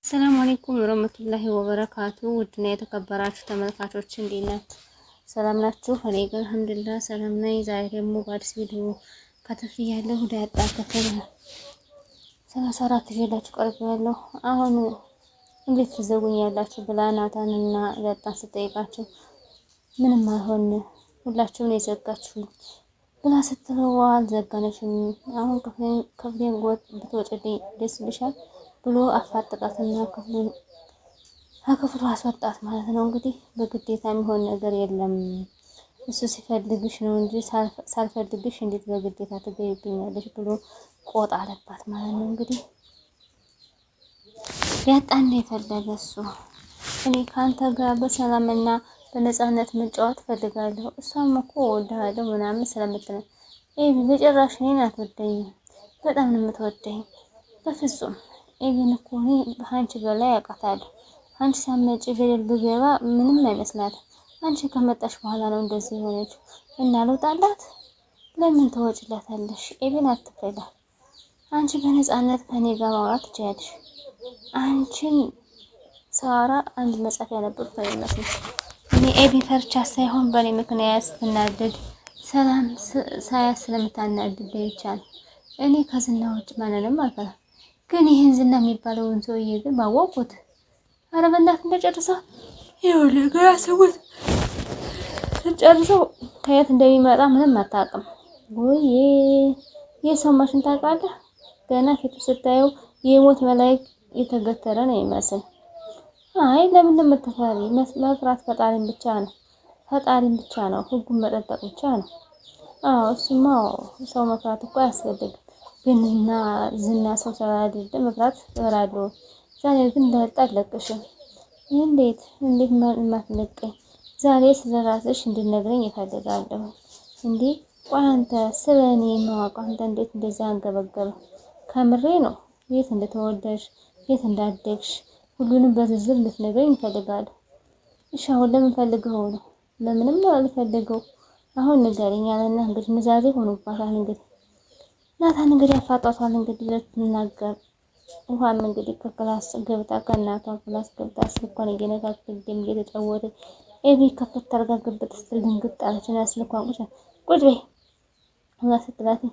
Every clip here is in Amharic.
ሰላም አለይኩም ወረህመቱላሂ ወበረካቱ። ውድና የተከበራችሁ ተመልካቾች እንዴት ናችሁ? ሰላም ናችሁ? እኔ ጋር አልሐምዱሊላህ ሰላም ነኝ። ዛሬ ደግሞ በአዲስ ቪዲዮ ከተፍ ያለሁ ዳጣ ክፍል 34 ይዤላችሁ ቀርቤያለሁ። አሁን እንዴት ትዘጉኛላችሁ ብላ ናታንና ዳጣን ስጠይቃቸው ምንም አልሆን ሁላችሁም ነው የዘጋችሁኝ ብላ ስትለው አልዘጋነሽም፣ አሁን ክፍሌን ብትወጪልኝ ደስ ይልሻል ብሎ አፋጠጣትና ከክፍሉ አስወጣት ማለት ነው። እንግዲህ በግዴታ የሚሆን ነገር የለም፣ እሱ ሲፈልግሽ ነው እንጂ ሳልፈልግሽ እንዴት በግዴታ ትገቢብኛለሽ ብሎ ቆጣ አለባት ማለት ነው። እንግዲህ ዳጣን የፈለገ እሱ እኔ ካንተ ጋር በሰላምና በነፃነት መጫወት ፈልጋለሁ፣ እሷም እኮ እወድሃለሁ ምናምን ስለምትለው በጭራሽ እኔን አትወደኝም፣ በጣም ነው የምትወደኝ በፍጹም ኤቢን እኮ እኔ ከአንቺ በላይ አውቃታለሁ። አንቺ ሳትመጪ ገደል ብገባ ምንም አይመስላትም። አንቺ ከመጣሽ በኋላ ነው እንደዚህ የሆነችው እና ልውጣላት? ለምን ትወጪላታለሽ? ኤቢን አትበላት። አንቺ በነፃነት ከኔ ጋር ማውራት ትችያለሽ። አንቺን ሳወራ አንድ መጽሐፍ ያነበብኩ አይመስልም። እኔ ኤቢን ፈርቻ ሳይሆን በእኔ ምክንያት ስትናደድ ሰላም ሳያት ስለምታናድድ ይቻል። እኔ ከዝና ውጭ ማንንም አልፈራም። ግን ይህን ዝና የሚባለውን ሰውዬ ግን ባወቁት። አረ በእናትህ እንደጨርሰው ይኸውልህ ገና ሰዎች ጨርሰው ከየት እንደሚመጣ ምንም አታውቅም። ወይ የሰው ማሽን ታውቃለህ? ገና ፊቱ ስታየው የሞት መላእክት የተገተረ ነው ይመስል። አይ ለምን እንደምትፈሪ መፍራት ፈጣሪን ብቻ ነው። ፈጣሪን ብቻ ነው፣ ህጉን መጠበቅ ብቻ ነው። አዎ እሱማ ሰው መፍራት እኮ አያስፈልግም። ግን እና ዝና ሰው ስላልሄደ መፍራት እፈራለሁ። ዛሬ ግን ዳጣ አለቅሽም። እንዴት ማትለቀኝ? ዛሬ ስለራስሽ እንድነግረኝ እፈልጋለሁ። እንዴ ቆይ አንተ ስለኔ ማወቅ አንተ እንዴት እንደዛ አንገበገበ? ከምሬ ነው። የት እንደተወለድሽ የት እንዳደግሽ ሁሉንም በዝርዝር ልትነግረኝ እፈልጋለሁ። እሺ አሁን ለምን ፈልገው ነው? ለምንም አልፈልገው። አሁን ንገረኝ አለና እንግዲህ ምዛዜ ሆኖባታል። እንግዲህ ናታን እንግዲህ አፋጧታል። እንግዲህ ልትናገር ውሃም እንግዲህ ከክላስ ገብታ ከእናቷ ክላስ ገብታ ስልኳን እየነካከች እየተጫወተ ኤቢ ከፍት ታርጋ ግብት ስትል ድንግጥ አለችና ስልኳን ቁጭ በይ እና ስትላት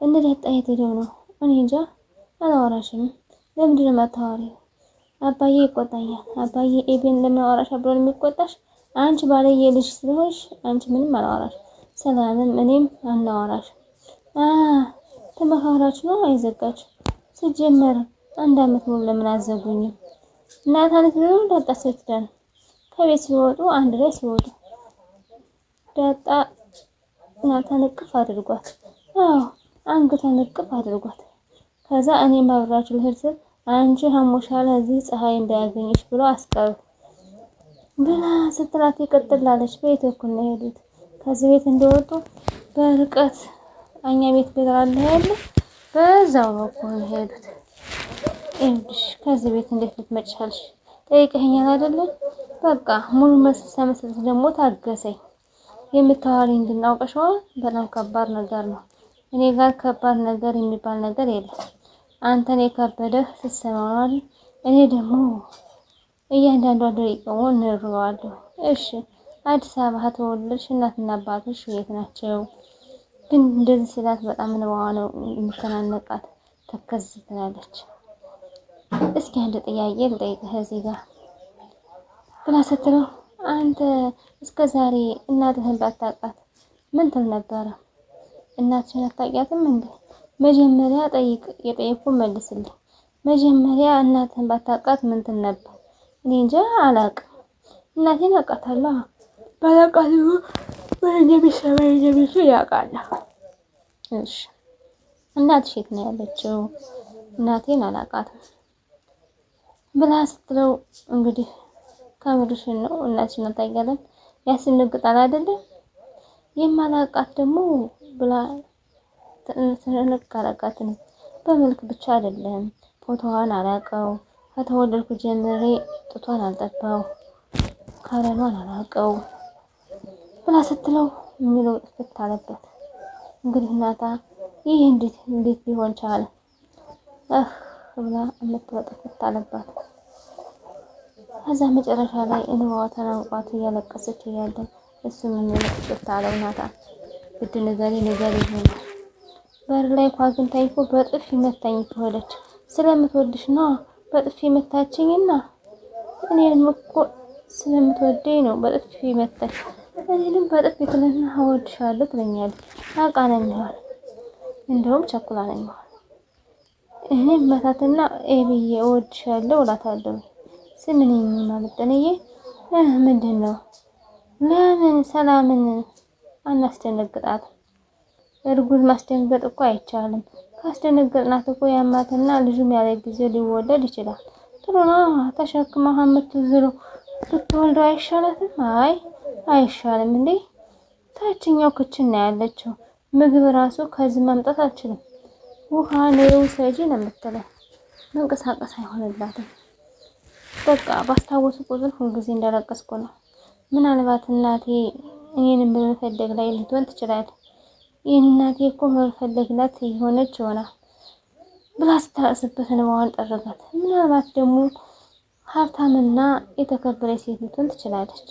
እንዴት ጣይት ሄደው ነው? እኔ እንጃ አላወራሽም። ለምንድን ነው የማታወሪው? አባዬ ይቆጣኛል። አባዬ ኤቢን ለማወራሽ ብሎ የሚቆጣሽ አንቺ ባለየ ልጅ ስለሆንሽ አንቺ ምንም አላወራሽ። ሰላምም እኔም አናወራሽ ተመካከራችሁ ነው አይዘጋችሁ። ሲጀመር አንድ አመት ሙሉ ለምን አዘጉኝም? ናታን ነው ዳጣ ስትደን ከቤት ሲወጡ አንድ ላይ ሲወጡ ዳጣ ናታን እቅፍ አድርጓት፣ አዎ አንገቷን እቅፍ አድርጓት። ከዛ እኔም አብራችሁ ልሄድ ስል አንቺ ሀሞሻል እዚህ ፀሐይ እንዳያገኝሽ ብሎ አስቀሩ ብላ ስትላት ይቀጥላለች። ቤት እኮ ነው የሄዱት። ከዚህ ቤት እንደወጡ በርቀት እኛ ቤት አለ ያለ በዛው በኩል ነው የሄዱት። እንዴ ከዚህ ቤት እንዴት ልትመጪ ቻልሽ? ጠይቀኸኛል አይደለም? በቃ ሙሉ መስመር ደግሞ ታገሰኝ። የምታወሪኝ ግን አውቀሽዋል። በጣም ከባድ ነገር ነው። እኔ ጋር ከባድ ነገር የሚባል ነገር የለም። አንተን የከበደህ ስትሰማው፣ እኔ ደግሞ እያንዳንዷ ደቂቃውን እኖረዋለሁ። እሺ አዲስ አበባ ተወለድሽ፣ እናትና አባትሽ የት ናቸው? ግን እንደዚህ ስላት በጣም ነው የምትናነቃት። ተከዝ ትላለች። እስኪ አንድ ጥያቄ ልጠይቅህ እዚህ ጋር ብላ ስትለው አንተ እስከ ዛሬ እናትህን ባታውቃት ምን ትል ነበረ? እናትሽን አታውቂያትም እንዴ? መጀመሪያ የጠየኩህን መልስልኝ። መጀመሪያ እናትህን ባታውቃት ምን ትል ነበር? እኔ እንጃ አላውቅም። እናቴን አውቃታለሁ። ባላውቃት ወይኔ ያውቃል። እሺ እናትሽ የት ነው ያለችው? እናቴን አላውቃትም ብላ ስትለው እንግዲህ ከምርሽን ነው እናትሽን አታውቂያትም? ያስነግጣል አይደለም? የማላውቃት ደግሞ ብላ ተነቃረቃት። በመልክ ብቻ አይደለም ፎቶዋን አላውቀው፣ ከተወለድኩ ጀምሬ ጡቷን አልጠባው፣ ካለሏን አላውቀው ብላ ስትለው የሚለው ጥፍት አለበት። እንግዲህ እናታ ይህ እንዴት ሊሆን ቻለ? ብላ የምትወጣት አለባት። ከዛ መጨረሻ ላይ እንባዋ ተናንቋት እያለቀሰች እያለ እሱም የሚለቅስ አለው ናታን ግድ ንገሪ ይሆናል። በር ላይ እኮ አግኝታኝ እኮ በጥፊ መታኝ እኮ ሄደች። ስለምትወድሽ ነው በጥፊ መታችኝና እኔንም እኮ ስለምትወደኝ ነው በጥፊ መታች። እኔንም በጥፊ ትለና እወድሻለሁ ትለኛለች። አቃነኛል እንደውም ቸኩላለኛል። እኔም መታትና ኤቢዬ እወድሻለሁ እላታለሁ። ስምንኝ ማለት ነኝ ምንድነው? ለምን ሰላምን አናስደነግጣት? እርጉዝ ማስደንገጥ እኮ አይቻልም። ካስደነገጥናት እኮ ያማትና ልጁም ያለ ጊዜው ሊወለድ ይችላል። ጥሩ ነው ተሸክማ የምትዝሩ ብትወልደው አይሻላትም? አይ አይሻልም እንዴ? ታችኛው ክችን ነው ያለችው። ምግብ ራሱ ከዚህ ማምጣት አልችልም። ውሃ ነው ሰጂ ነው የምትለው። መንቀሳቀስ አይሆንላትም። በቃ ባስታወሱ ቁጥር ሁልጊዜ እንደለቀስኩ ነው። ምናልባት እናቴ እኔንም በመፈለግ ላይ ልትሆን ትችላለች። ይህን እናቴ እኮ መፈለግላት የሆነች ይሆናል ብላ ስታስብበት እንባዋን ጠረጋት። ምናልባት ደግሞ ሀብታምና የተከበረች ሴት ልትሆን ትችላለች።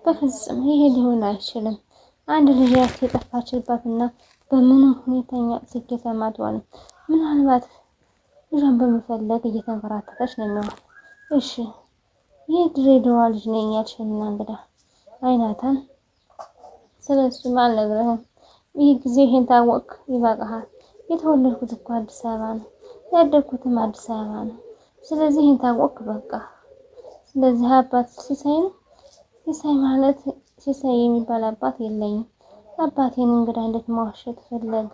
በፍጹም ይሄ ሊሆን አይችልም። አንድ ልጅ ያት የጠፋችባትና በምንም ሁኔታኛ ስኬታማ አትሆንም። ምናልባት ልጇን በመፈለግ እየተንከራተተች ነው የሚሆነው። እሺ የድሬዳዋ ልጅ ነኝ ያልሽና እንግዳ አይናታን ስለሱም አልነግረህም። ይህ ጊዜ ይሄን ታወቅ ይበቃሃል። የተወለድኩት እኮ አዲስ አበባ ነው፣ ያደግኩትም አዲስ አበባ ነው። ስለዚህ ይሄን ታወቅ በቃ። ስለዚህ አባት ሲሳይ ነው። ሲሳይ ማለት ሲሳይ የሚባል አባት የለኝም። አባቴን እንግዳ እንዴት ማዋሸት ፈለግ?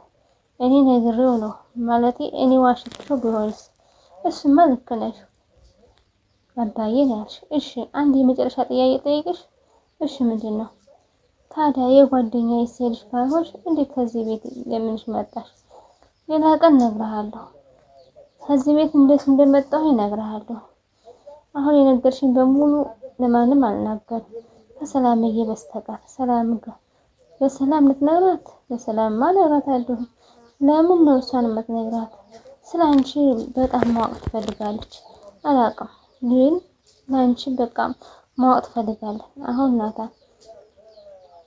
እኔ ነግሬው ነው ማለቴ እኔ ዋሽቼው ቢሆንስ? እሱማ ልክ ነሽ አባዬ ነሽ። እሺ አንድ የመጨረሻ ጥያቄ ጠይቅሽ። እሺ ምንድን ነው? ታዲያ የጓደኛዬ ልጅ ካልሆንሽ እንዴት ከዚህ ቤት ለምንሽ መጣሽ? ሌላ ቀን እነግርሃለሁ። ከዚህ ቤት እንዴት እንደመጣሁ እነግርሃለሁ። አሁን የነገርሽኝ በሙሉ ለማንም አልናገርም ከሰላምዬ በስተቀር። ሰላም ጋር በሰላም ልትነግራት? በሰላም እነግራታለሁ። ለምን ነው እሷን የምትነግራት? ስላንቺ በጣም ማወቅ ትፈልጋለች። አላውቅም ግን ላንቺ በቃ ማወቅ ትፈልጋለች። አሁን ናታን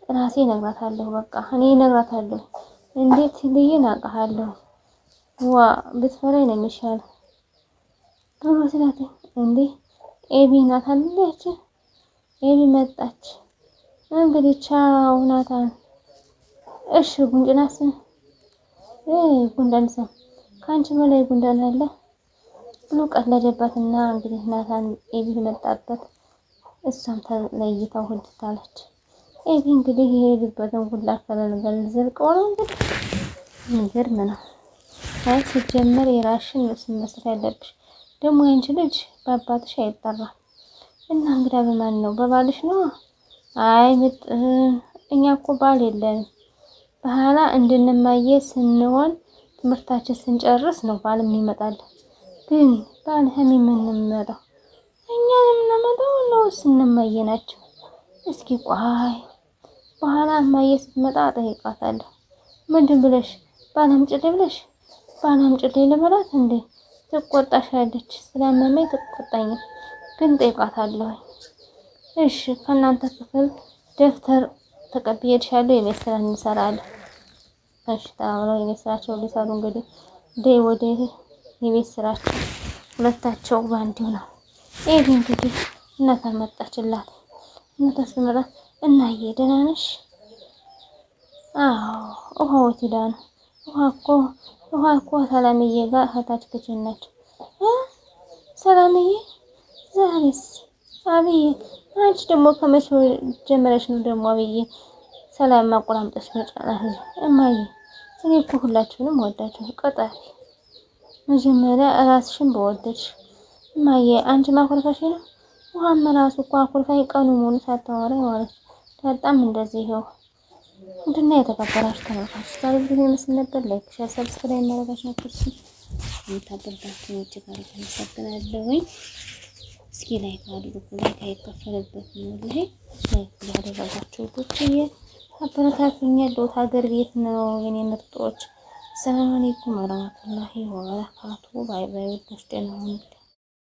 ራሴ እነግራታለሁ። በቃ እኔ እነግራታለሁ። እንዴት ልዬ እናውቃለሁ። ዋ ብትፈራኝ ነው የሚሻለው ብሎ ስላት እንዴ ኤቢ ናት አለች። ኤቢ መጣች። እንግዲህ ቻው ናታን። እሺ ጉንጭናስ ጉንዳን ሰው ካንቺ በላይ ጉንዳን አለ ብሎ ቀለደባትና እንግዲህ ናታን ኤቢ መጣበት። እሷም ተለይታው ሁልታለች። ኤቢ እንግዲህ የሄድበትን ሁላ ፈለገል ዘልቀው ነው እንግዲህ የሚገርም ነው። አይ ሲጀመር የራስሽን ስም መስጠት ያለብሽ ደግሞ አንቺ ልጅ በአባትሽ አይጠራም እና እንግዳ በማን ነው? በባልሽ ነው? አይ እኛ እኮ ባል የለንም። በኋላ እንድንማየ ስንሆን ትምህርታችን ስንጨርስ ነው ባል የሚመጣል። ግን ባል የምንመጣው እኛ የምንመጣው ነው ስንማየ ናቸው። እስኪ ቆይ በኋላ እማዬ ስትመጣ ጠይቃታለሁ። ምንድን ብለሽ ባላምጭልኝ ብለሽ ባላምጭልኝ ልበላት እንዴ? ትቆጣሻለች። ስላመመኝ ትቆጣኝ፣ ግን ጠይቃታለሁ። እሺ ከእናንተ ክፍል ደብተር ተቀብዬልሻለሁ፣ የቤት ስራ እንሰራለን። እሺ ታውለው የቤት ስራቸው ሊሰሩ እንግዲህ ወደ የቤት ስራቸው ሁለታቸው ባንዲው ነው። ኤቢ እንግዲህ እናቷ መጣችላት። እናቷ ስትመጣ እናዬ ደህና ነሽ? አዎ ውሃው ሄዳ ነው። ውሃ እኮ ሰላምዬ ጋር እህታች ክችን ናቸው። ሰላምዬ ዛሬስ? አብዬ አንቺ ደግሞ ከመቼ ጀመረሽ ነው ደግሞ አብዬ ሰላም ማቆራምጠሽ መጫላት? እማዬ እኔ እኮ ሁላችሁንም ወዳችሁ ቀጣሪ መጀመሪያ ራስሽን በወደድሽ። እማዬ አንቺ ማኮርፋሽ ነው። ውሃም ራሱ እኮ አኮርፋኝ ቀኑ ሙሉ ሳታወራ ማለት በጣም እንደዚህ ይሄው እንድና የተከበራችሁ ተመልካቾች ዛሬ ቪዲዮ መስል ነበር። ላይክ፣ ሼር፣ ሰብስክራይብ ማድረጋችሁን አትርሱ። የምታበረታቱኝ እጅግ አድርጌ አመሰግናለሁ። እስኪ ላይክ አድርጉ። ላይክ አይከፈልበትም ነው። ላይክ ያደረጋችሁ ብቻዬ አበረታቱኝ። ያለሁት ሀገር ቤት ነው የኔ ምርጦች። ሰላም አለይኩም ወራህመቱላሂ ወበረካቱ። ባይ ባይ። ወዶች ደህና ሁኑ።